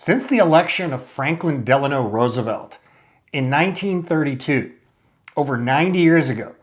Since the election of Franklin Delano Roosevelt in 1932, over 90 years ago,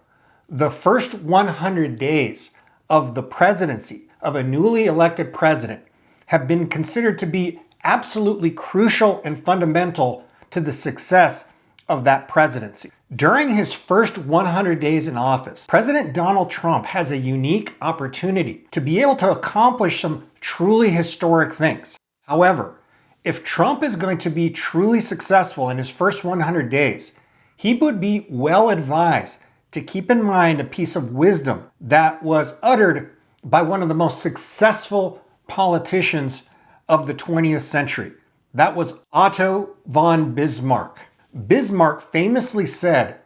the first 100 days of the presidency of a newly elected president have been considered to be absolutely crucial and fundamental to the success of that presidency. During his first 100 days in office, President Donald Trump has a unique opportunity to be able to accomplish some truly historic things. However, if Trump is going to be truly successful in his first 100 days, he would be well advised to keep in mind a piece of wisdom that was uttered by one of the most successful politicians of the 20th century. That was Otto von Bismarck. Bismarck famously said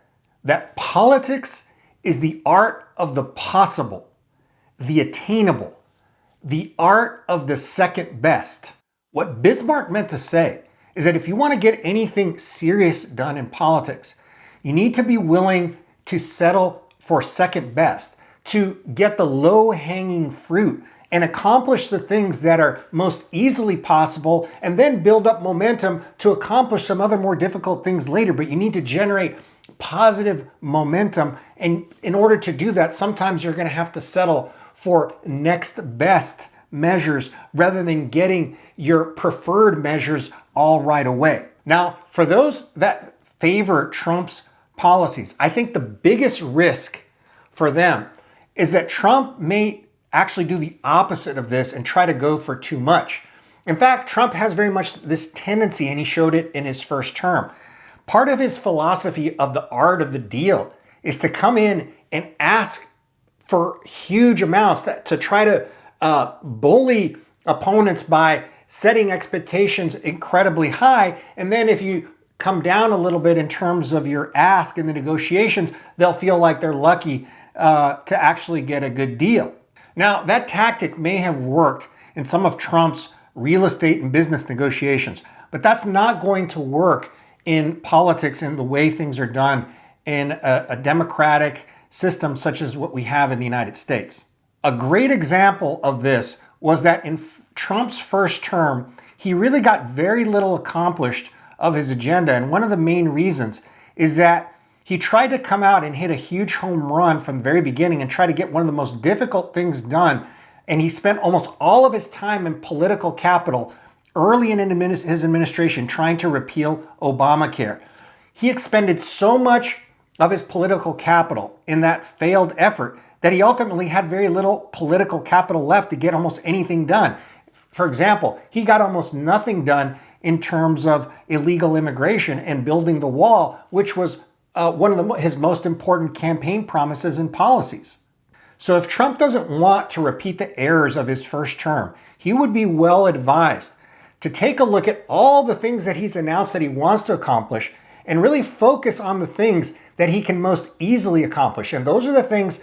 that politics is the art of the possible, the attainable, the art of the second best. What Bismarck meant to say is that if you want to get anything serious done in politics, you need to be willing to settle for second best, to get the low-hanging fruit and accomplish the things that are most easily possible, and then build up momentum to accomplish some other more difficult things later. But you need to generate positive momentum. And in order to do that, sometimes you're going to have to settle for next best measures rather than getting your preferred measures all right away. Now, for those that favor Trump's policies, I think the biggest risk for them is that Trump may actually do the opposite of this and try to go for too much. In fact, Trump has very much this tendency, and he showed it in his first term. Part of his philosophy of the art of the deal is to come in and ask for huge amounts to try to bully opponents by setting expectations incredibly high. And then if you come down a little bit in terms of your ask in the negotiations, they'll feel like they're lucky to actually get a good deal. Now, that tactic may have worked in some of Trump's real estate and business negotiations, but that's not going to work in politics in the way things are done in a democratic system such as what we have in the United States. A great example of this was that in Trump's first term, he really got very little accomplished of his agenda. And one of the main reasons is that he tried to come out and hit a huge home run from the very beginning and try to get one of the most difficult things done. And he spent almost all of his time in political capital early in his administration trying to repeal Obamacare. He expended so much of his political capital in that failed effort that he ultimately had very little political capital left to get almost anything done. For example, he got almost nothing done in terms of illegal immigration and building the wall, which was one of his most important campaign promises and policies. So if Trump doesn't want to repeat the errors of his first term, he would be well advised to take a look at all the things that he's announced that he wants to accomplish and really focus on the things that he can most easily accomplish. And those are the things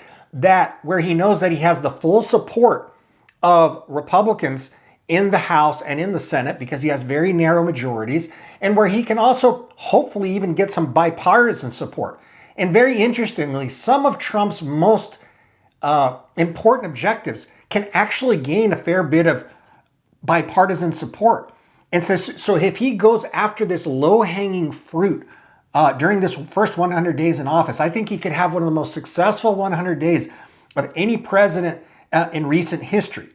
where he knows that he has the full support of Republicans in the House and in the Senate, because he has very narrow majorities, and where he can also hopefully even get some bipartisan support. And very interestingly, some of Trump's most important objectives can actually gain a fair bit of bipartisan support. And so if he goes after this low-hanging fruit during this first 100 days in office, I think he could have one of the most successful 100 days of any president in recent history.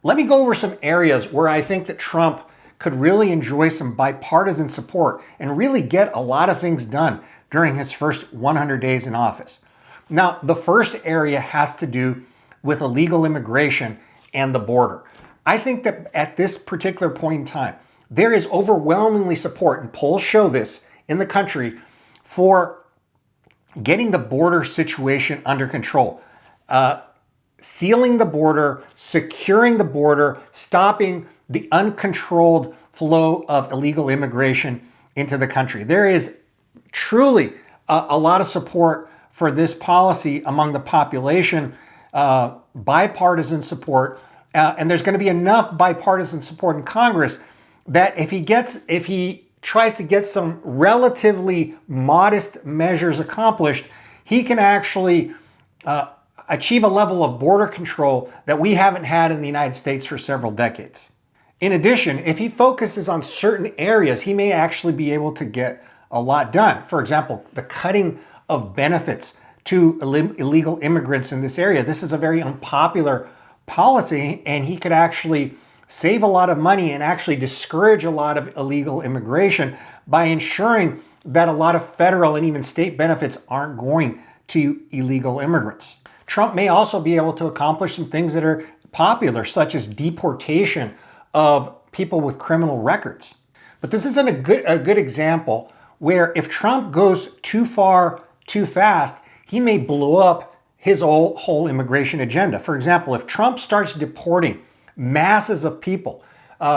Let me go over some areas where I think that Trump could really enjoy some bipartisan support and really get a lot of things done during his first 100 days in office. Now, the first area has to do with illegal immigration and the border. I think that at this particular point in time, there is overwhelmingly support, and polls show this in the country, for getting the border situation under control. Sealing the border, securing the border, stopping the uncontrolled flow of illegal immigration into the country. There is truly a lot of support for this policy among the population, bipartisan support, and there's going to be enough bipartisan support in Congress that if he tries to get some relatively modest measures accomplished, he can actually achieve a level of border control that we haven't had in the United States for several decades. In addition, if he focuses on certain areas, he may actually be able to get a lot done. For example, the cutting of benefits to illegal immigrants in this area. This is a very unpopular policy, and he could actually save a lot of money and actually discourage a lot of illegal immigration by ensuring that a lot of federal and even state benefits aren't going to illegal immigrants. Trump may also be able to accomplish some things that are popular, such as deportation of people with criminal records. But this isn't a good example where if Trump goes too far, too fast, he may blow up his whole immigration agenda. For example, if Trump starts deporting masses of people,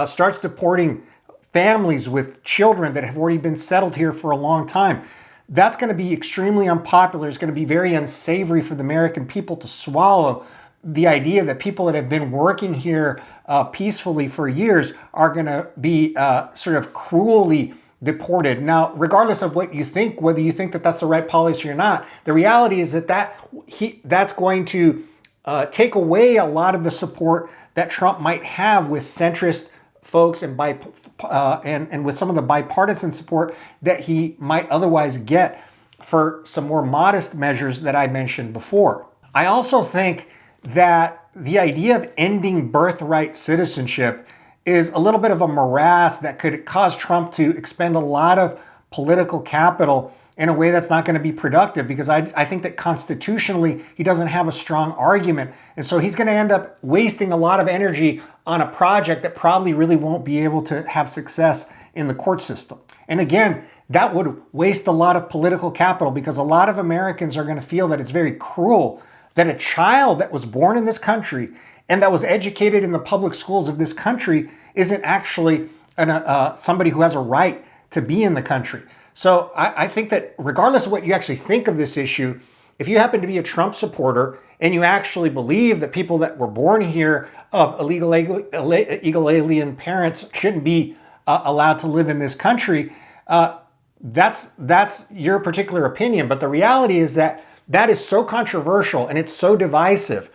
starts deporting families with children that have already been settled here for a long time, that's going to be extremely unpopular. It's going to be very unsavory for the American people to swallow the idea that people that have been working here peacefully for years are going to be sort of cruelly deported. Now, regardless of what you think, whether you think that that's the right policy or not, the reality is that that's going to take away a lot of the support that Trump might have with centrist folks and with some of the bipartisan support that he might otherwise get for some more modest measures that I mentioned before. I also think that the idea of ending birthright citizenship is a little bit of a morass that could cause Trump to expend a lot of political capital in a way that's not going to be productive, because I think that constitutionally he doesn't have a strong argument. And so he's going to end up wasting a lot of energy on a project that probably really won't be able to have success in the court system. And again, that would waste a lot of political capital, because a lot of Americans are going to feel that it's very cruel that a child that was born in this country and that was educated in the public schools of this country isn't actually somebody who has a right to be in the country. So I think that regardless of what you actually think of this issue, if you happen to be a Trump supporter and you actually believe that people that were born here of illegal alien parents shouldn't be allowed to live in this country, that's your particular opinion. But the reality is that that is so controversial and it's so divisive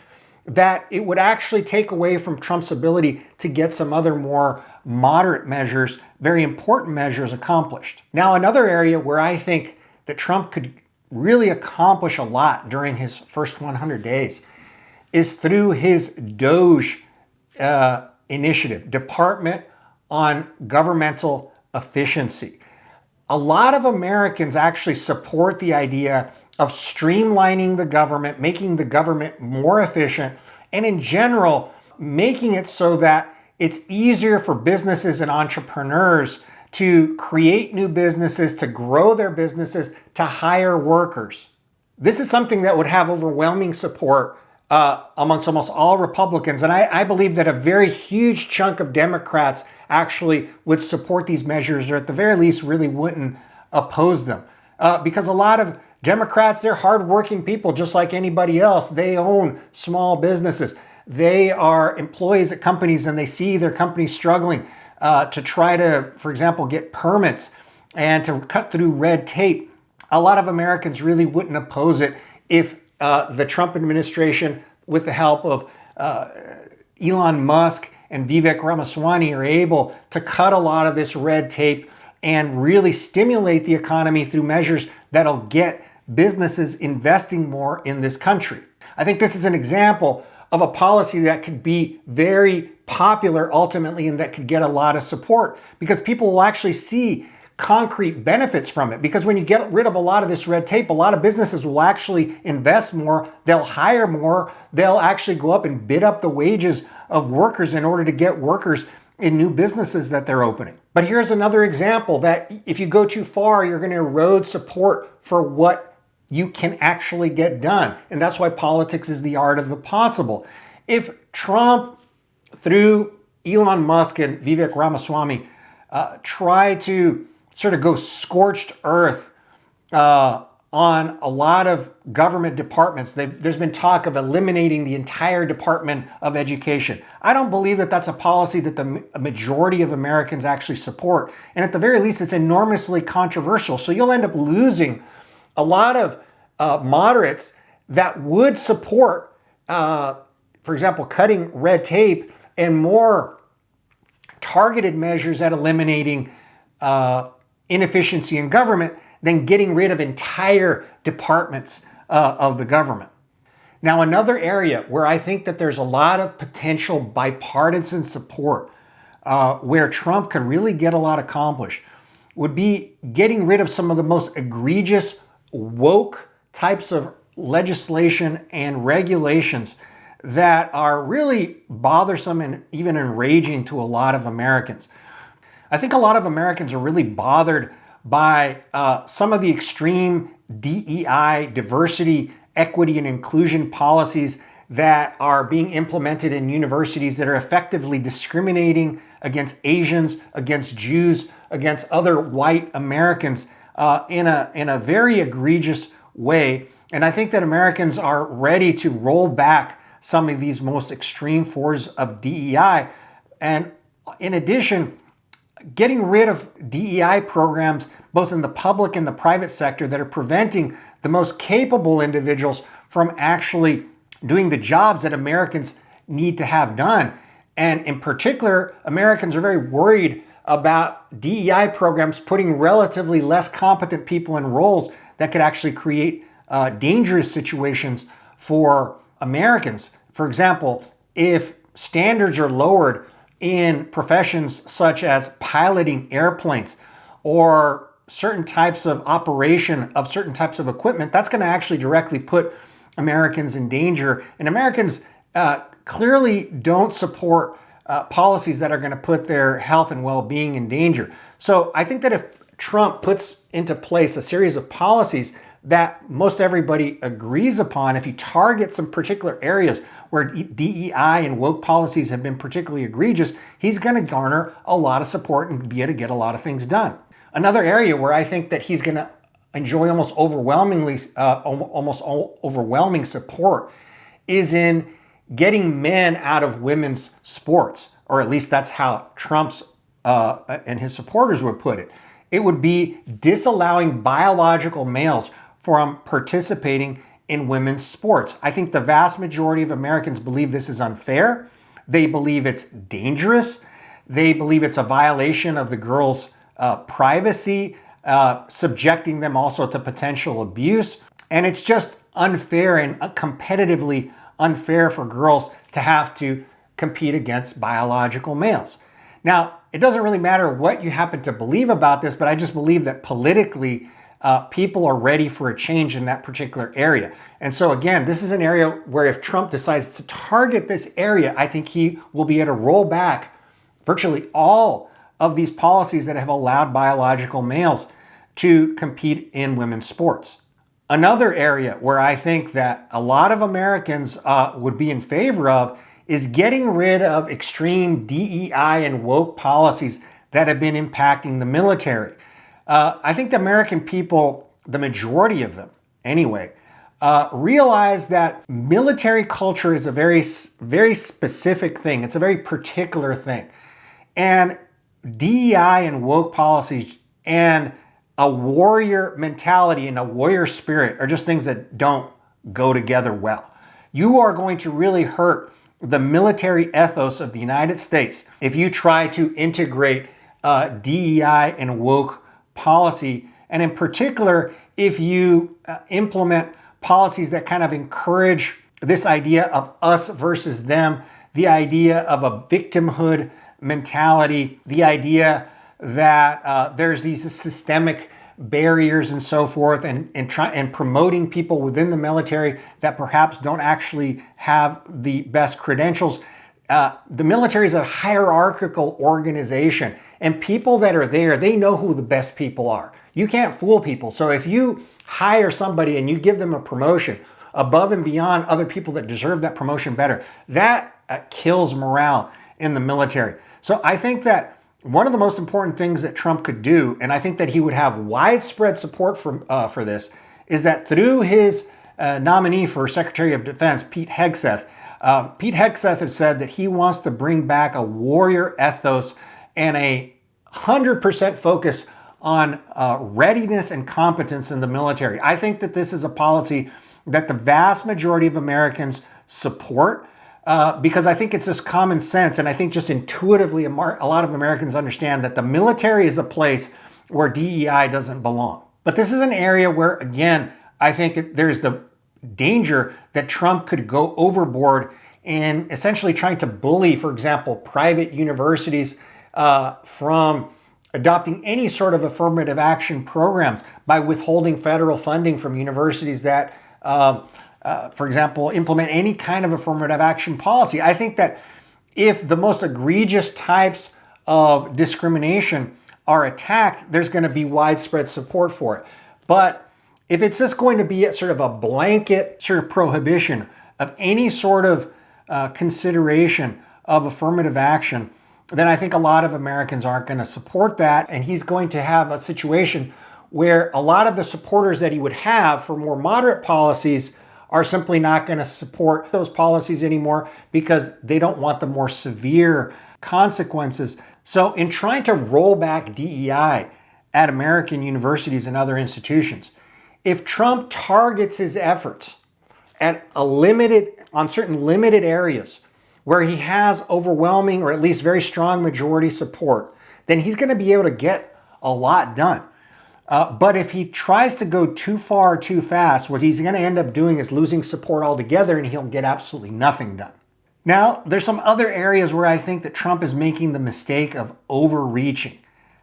that it would actually take away from Trump's ability to get some other more moderate measures, very important measures accomplished. Now, another area where I think that Trump could really accomplish a lot during his first 100 days is through his DOGE initiative, Department on Governmental Efficiency. A lot of Americans actually support the idea of streamlining the government, making the government more efficient, and in general, making it so that it's easier for businesses and entrepreneurs to create new businesses, to grow their businesses, to hire workers. This is something that would have overwhelming support amongst almost all Republicans. And I believe that a very huge chunk of Democrats actually would support these measures, or at the very least really wouldn't oppose them. Because a lot of Democrats, they're hardworking people just like anybody else. They own small businesses. They are employees at companies, and they see their companies struggling to try to, for example, get permits and to cut through red tape. A lot of Americans really wouldn't oppose it if the Trump administration, with the help of Elon Musk and Vivek Ramaswamy, are able to cut a lot of this red tape and really stimulate the economy through measures that'll get businesses investing more in this country. I think this is an example of a policy that could be very popular ultimately, and that could get a lot of support, because people will actually see concrete benefits from it. Because when you get rid of a lot of this red tape, a lot of businesses will actually invest more, they'll hire more, they'll actually go up and bid up the wages of workers in order to get workers in new businesses that they're opening. But here's another example that if you go too far, you're going to erode support for what you can actually get done. And that's why politics is the art of the possible. If Trump, through Elon Musk and Vivek Ramaswamy, try to sort of go scorched earth on a lot of government departments, there's been talk of eliminating the entire Department of Education. I don't believe that that's a policy that the majority of Americans actually support. And at the very least, it's enormously controversial. So you'll end up losing a lot of moderates that would support, for example, cutting red tape and more targeted measures at eliminating inefficiency in government than getting rid of entire departments of the government. Now, another area where I think that there's a lot of potential bipartisan support, where Trump could really get a lot accomplished, would be getting rid of some of the most egregious woke types of legislation and regulations that are really bothersome and even enraging to a lot of Americans. I think a lot of Americans are really bothered by some of the extreme DEI, diversity, equity, and inclusion policies that are being implemented in universities that are effectively discriminating against Asians, against Jews, against other white Americans in a very egregious way. And I think that Americans are ready to roll back some of these most extreme forms of DEI. And in addition, getting rid of DEI programs, both in the public and the private sector, that are preventing the most capable individuals from actually doing the jobs that Americans need to have done. And in particular, Americans are very worried about DEI programs putting relatively less competent people in roles that could actually create dangerous situations for Americans. For example, if standards are lowered in professions such as piloting airplanes or certain types of operation of certain types of equipment, that's going to actually directly put Americans in danger. And Americans clearly don't support policies that are going to put their health and well-being in danger. So I think that if Trump puts into place a series of policies that most everybody agrees upon, if you target some particular areas where DEI and woke policies have been particularly egregious, he's going to garner a lot of support and be able to get a lot of things done. Another area where I think that he's going to enjoy almost overwhelming support is in getting men out of women's sports, or at least that's how Trump's and his supporters would put it. It would be disallowing biological males from participating in women's sports. I think the vast majority of Americans believe this is unfair. They believe it's dangerous. They believe it's a violation of the girls' privacy, subjecting them also to potential abuse. And it's just unfair and competitively unfair for girls to have to compete against biological males. Now, it doesn't really matter what you happen to believe about this, but I just believe that politically, people are ready for a change in that particular area. And so again, this is an area where if Trump decides to target this area, I think he will be able to roll back virtually all of these policies that have allowed biological males to compete in women's sports. Another area where I think that a lot of Americans would be in favor of is getting rid of extreme DEI and woke policies that have been impacting the military. I think the American people, the majority of them anyway, realize that military culture is a very, very specific thing. It's a very particular thing. And DEI and woke policies and a warrior mentality and a warrior spirit are just things that don't go together well. You are going to really hurt the military ethos of the United States if you try to integrate DEI and woke policy, and in particular, if you implement policies that kind of encourage this idea of us versus them, the idea of a victimhood mentality, the idea that there's these systemic barriers and so forth, and promoting people within the military that perhaps don't actually have the best credentials. The military is a hierarchical organization, and people that are there, they know who the best people are. You can't fool people. So if you hire somebody and you give them a promotion above and beyond other people that deserve that promotion better, that kills morale in the military. So I think that one of the most important things that Trump could do, and I think that he would have widespread support for this, is that through his nominee for Secretary of Defense, Pete Hegseth, Pete Hegseth has said that he wants to bring back a warrior ethos and a 100% focus on readiness and competence in the military. I think that this is a policy that the vast majority of Americans support. because I think it's just common sense, and I think just intuitively a lot of Americans understand that the military is a place where DEI doesn't belong. But this is an area where, again, I think there's the danger that Trump could go overboard in essentially trying to bully, for example, private universities from adopting any sort of affirmative action programs by withholding federal funding from universities that, for example, implement any kind of affirmative action policy. I think that if the most egregious types of discrimination are attacked, there's going to be widespread support for it. But if it's just going to be sort of a blanket sort of prohibition of any sort of consideration of affirmative action, then I think a lot of Americans aren't going to support that. And he's going to have a situation where a lot of the supporters that he would have for more moderate policies are simply not going to support those policies anymore because they don't want the more severe consequences. So in trying to roll back DEI at American universities and other institutions, if Trump targets his efforts at on certain limited areas where he has overwhelming or at least very strong majority support, then he's going to be able to get a lot done. But if he tries to go too far too fast, what he's going to end up doing is losing support altogether, and he'll get absolutely nothing done. Now, there's some other areas where I think that Trump is making the mistake of overreaching.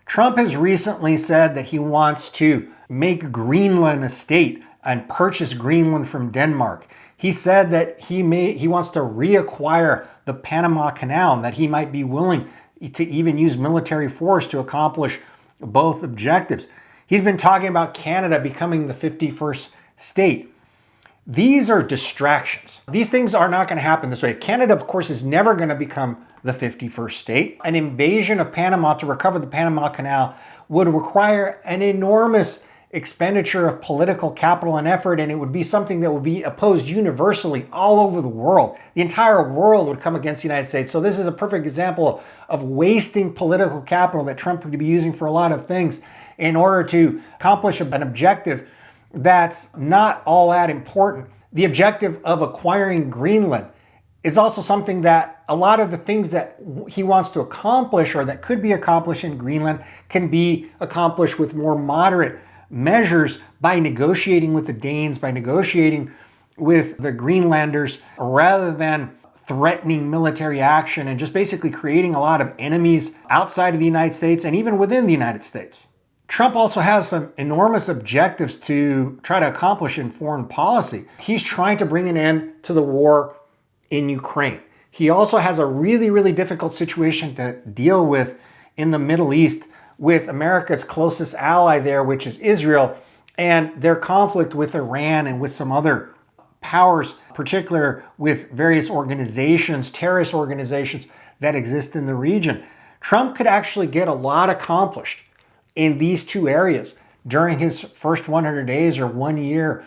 Trump has recently said that he wants to make Greenland a state and purchase Greenland from Denmark. He said that he wants to reacquire the Panama Canal and that he might be willing to even use military force to accomplish both objectives. He's been talking about Canada becoming the 51st state. These are distractions. These things are not going to happen this way. Canada, of course, is never going to become the 51st state. An invasion of Panama to recover the Panama Canal would require an enormous expenditure of political capital and effort, and it would be something that would be opposed universally all over the world. The entire world would come against the United States. So this is a perfect example of wasting political capital that Trump would be using for a lot of things in order to accomplish an objective that's not all that important. The objective of acquiring Greenland is also something that a lot of the things that he wants to accomplish or that could be accomplished in Greenland can be accomplished with more moderate measures by negotiating with the Danes, by negotiating with the Greenlanders, rather than threatening military action and just basically creating a lot of enemies outside of the United States and even within the United States. Trump also has some enormous objectives to try to accomplish in foreign policy. He's trying to bring an end to the war in Ukraine. He also has a really, really difficult situation to deal with in the Middle East with America's closest ally there, which is Israel, and their conflict with Iran and with some other powers, particularly with various organizations, terrorist organizations that exist in the region. Trump could actually get a lot accomplished in these two areas during his first 100 days or 1 year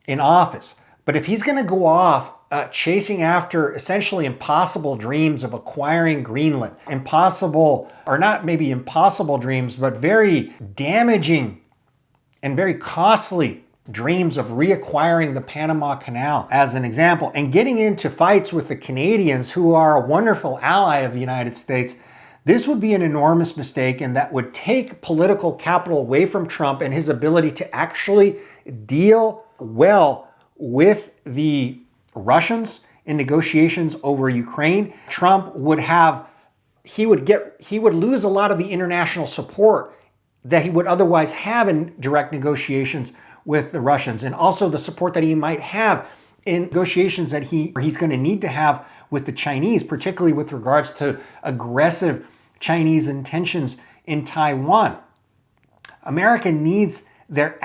in office. But if he's going to go off chasing after essentially impossible dreams of acquiring Greenland, impossible, or not maybe impossible dreams, but very damaging and very costly dreams of reacquiring the Panama Canal, as an example, and getting into fights with the Canadians, who are a wonderful ally of the United States, this would be an enormous mistake, and that would take political capital away from Trump and his ability to actually deal well with the Russians in negotiations over Ukraine. Trump would lose a lot of the international support that he would otherwise have in direct negotiations with the Russians, and also the support that he might have in negotiations that he's going to need to have with the Chinese, particularly with regards to aggressive Chinese intentions in Taiwan. America needs their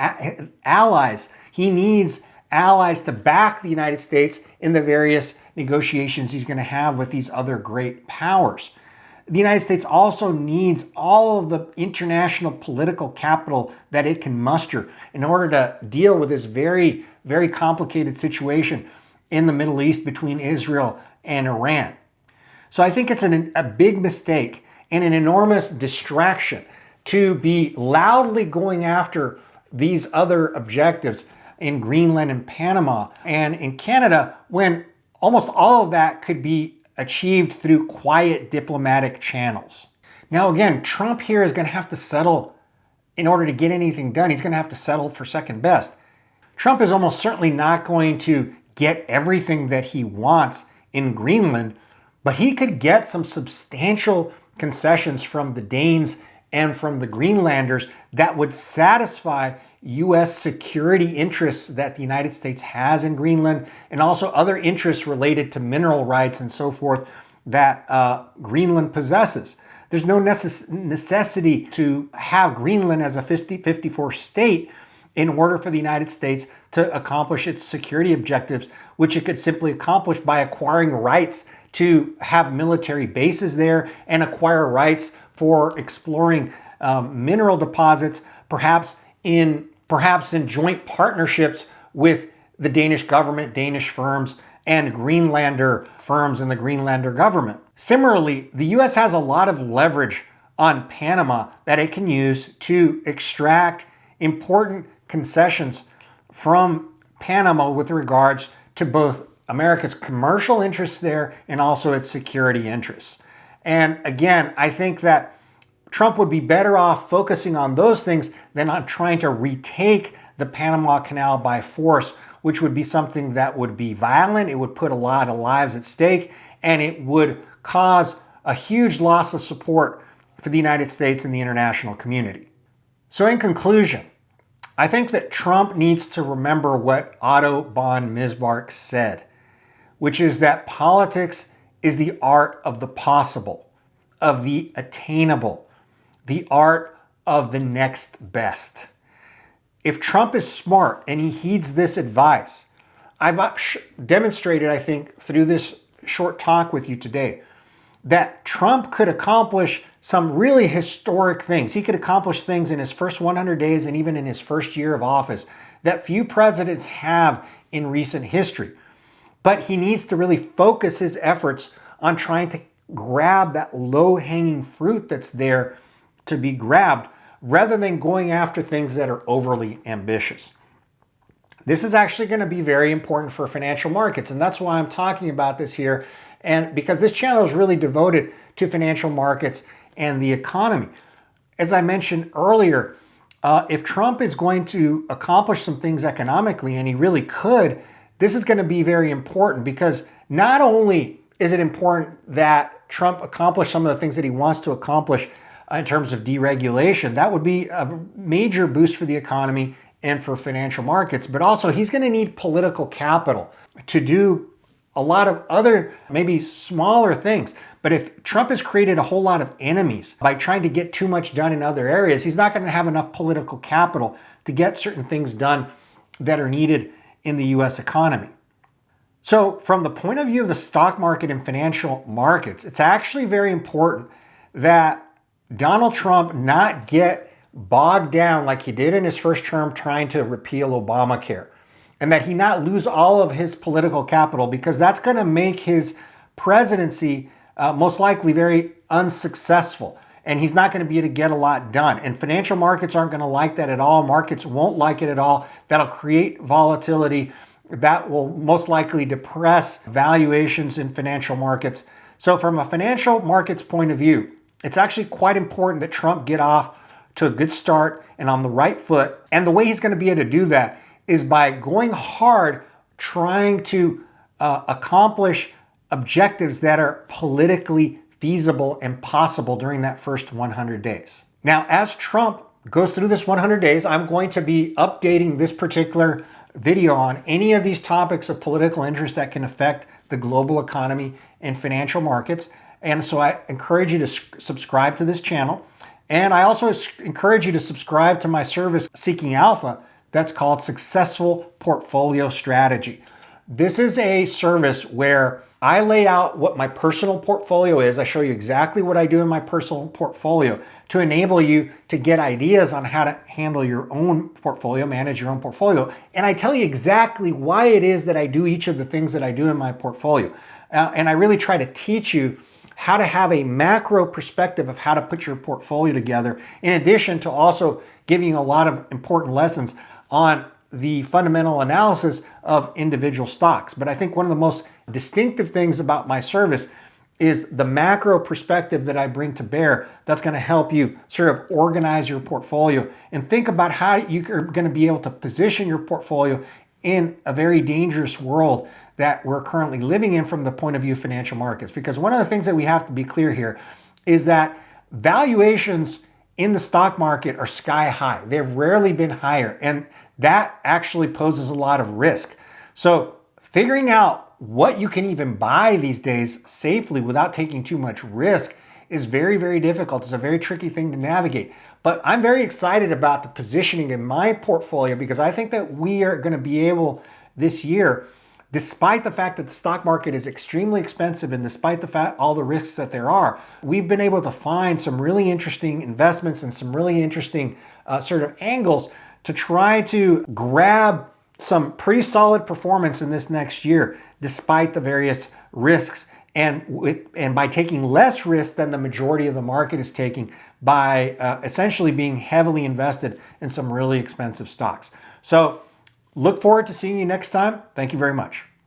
allies. He needs allies to back the United States in the various negotiations he's going to have with these other great powers. The United States also needs all of the international political capital that it can muster in order to deal with this very, very complicated situation in the Middle East between Israel and Iran. So I think it's a big mistake and an enormous distraction to be loudly going after these other objectives in Greenland and Panama and in Canada, when almost all of that could be achieved through quiet diplomatic channels. Now, again, Trump here is going to have to settle in order to get anything done. He's going to have to settle for second best. Trump is almost certainly not going to get everything that he wants in Greenland, but he could get some substantial concessions from the Danes and from the Greenlanders that would satisfy U.S. security interests that the United States has in Greenland, and also other interests related to mineral rights and so forth that Greenland possesses. There's no necessity to have Greenland as a 54 state in order for the United States to accomplish its security objectives, which it could simply accomplish by acquiring rights to have military bases there and acquire rights for exploring mineral deposits, perhaps in joint partnerships with the Danish government, Danish firms, and Greenlander firms and the Greenlander government. Similarly, the U.S. has a lot of leverage on Panama that it can use to extract important concessions from Panama with regards to both America's commercial interests there and also its security interests. And again, I think that Trump would be better off focusing on those things than on trying to retake the Panama Canal by force, which would be something that would be violent. It would put a lot of lives at stake, and it would cause a huge loss of support for the United States and the international community. So in conclusion, I think that Trump needs to remember what Otto von Bismarck said, which is that politics is the art of the possible, of the attainable, the art of the next best. If Trump is smart and he heeds this advice, I've demonstrated, I think, through this short talk with you today, that Trump could accomplish some really historic things. He could accomplish things in his first 100 days and even in his first year of office that few presidents have in recent history. But he needs to really focus his efforts on trying to grab that low-hanging fruit that's there to be grabbed, rather than going after things that are overly ambitious. This is actually going to be very important for financial markets, and that's why I'm talking about this here, and because this channel is really devoted to financial markets and the economy. As I mentioned earlier, if Trump is going to accomplish some things economically, and he really could, this is going to be very important, because not only is it important that Trump accomplish some of the things that he wants to accomplish in terms of deregulation, that would be a major boost for the economy and for financial markets, but also he's going to need political capital to do a lot of other, maybe smaller things. But if Trump has created a whole lot of enemies by trying to get too much done in other areas, he's not going to have enough political capital to get certain things done that are needed in the U.S. economy. So from the point of view of the stock market and financial markets, it's actually very important that Donald Trump not get bogged down like he did in his first term trying to repeal Obamacare, and that he not lose all of his political capital, because that's going to make his presidency most likely very unsuccessful, and he's not going to be able to get a lot done. And financial markets aren't going to like that at all. Markets won't like it at all. That'll create volatility. That will most likely depress valuations in financial markets. So from a financial markets point of view, it's actually quite important that Trump get off to a good start and on the right foot. And the way he's going to be able to do that is by going hard, trying to accomplish objectives that are politically feasible and possible during that first 100 days. Now, as Trump goes through this 100 days, I'm going to be updating this particular video on any of these topics of political interest that can affect the global economy and financial markets. And so I encourage you to subscribe to this channel. And I also encourage you to subscribe to my service, Seeking Alpha, that's called Successful Portfolio Strategy. This is a service where I lay out what my personal portfolio is. I show you exactly what I do in my personal portfolio to enable you to get ideas on how to handle your own portfolio, manage your own portfolio. And I tell you exactly why it is that I do each of the things that I do in my portfolio. And I really try to teach you how to have a macro perspective of how to put your portfolio together, in addition to also giving you a lot of important lessons on the fundamental analysis of individual stocks. But I think one of the most distinctive things about my service is the macro perspective that I bring to bear that's going to help you sort of organize your portfolio and think about how you're going to be able to position your portfolio in a very dangerous world that we're currently living in from the point of view of financial markets. Because one of the things that we have to be clear here is that valuations in the stock market are sky high. They've rarely been higher, and that actually poses a lot of risk. So figuring out what you can even buy these days safely without taking too much risk is very, very difficult. It's a very tricky thing to navigate. But I'm very excited about the positioning in my portfolio because I think that we are going to be able this year, despite the fact that the stock market is extremely expensive and despite the fact all the risks that there are, we've been able to find some really interesting investments and some really interesting sort of angles to try to grab some pretty solid performance in this next year, despite the various risks, and by taking less risk than the majority of the market is taking by essentially being heavily invested in some really expensive stocks. So look forward to seeing you next time. Thank you very much.